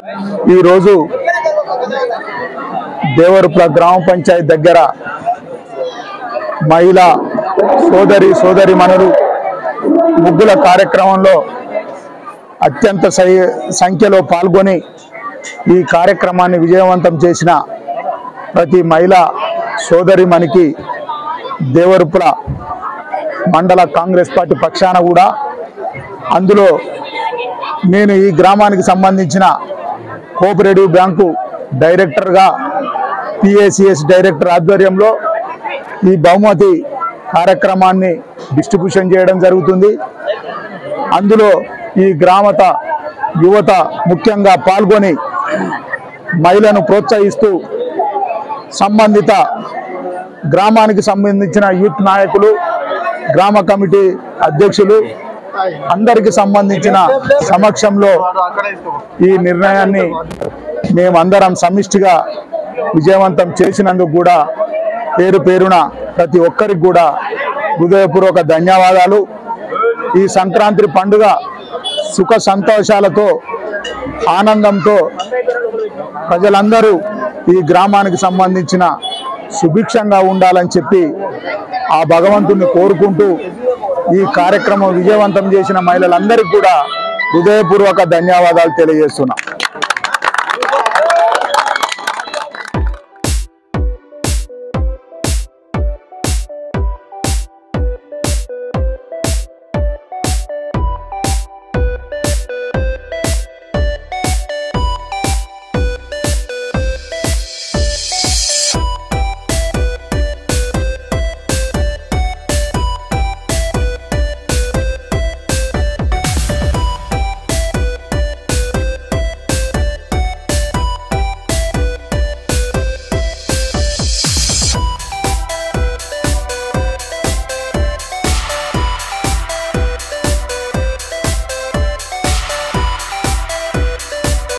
ఈ రోజు దేవరపుల గ్రామ పంచాయతీ దగ్గర మహిళా సోదరిమణులు ముగ్గుల కార్యక్రమంలో అత్యంత సంఖ్యలో పాల్గొని ఈ కార్యక్రమాన్ని విజయవంతం చేసిన ప్రతి మహిళా సోదరిమణికి దేవరపుల మండల కాంగ్రెస్ పార్టీ పక్షాన కూడా అందులో నేను ఈ గ్రామానికి సంబంధించిన కోఆపరేటివ్ బ్యాంకు డైరెక్టర్గా పిఏసిఎస్ డైరెక్టర్ ఆధ్వర్యంలో ఈ బహుమతి కార్యక్రమాన్ని డిస్ట్రిబ్యూషన్ చేయడం జరుగుతుంది। అందులో ఈ గ్రామత యువత ముఖ్యంగా పాల్గొని మహిళలను ప్రోత్సహిస్తూ సంబంధిత గ్రామానికి సంబంధించిన యూత్ నాయకులు, గ్రామ కమిటీ అధ్యక్షులు అందరికి సంబంధించిన సమక్షంలో ఈ నిర్ణయాన్ని మేమందరం సమిష్టిగా విజయవంతం చేసినందుకు కూడా పేరు పేరున ప్రతి ఒక్కరికి కూడా హృదయపూర్వక ధన్యవాదాలు। ఈ సంక్రాంతి పండుగ సుఖ సంతోషాలతో ఆనందంతో ప్రజలందరూ ఈ గ్రామానికి సంబంధించిన సుభిక్షంగా ఉండాలని చెప్పి ఆ భగవంతుని కోరుకుంటూ ఈ కార్యక్రమం విజయవంతం చేసిన మహిళలందరికీ కూడా హృదయపూర్వక ధన్యవాదాలు తెలియజేస్తున్నా।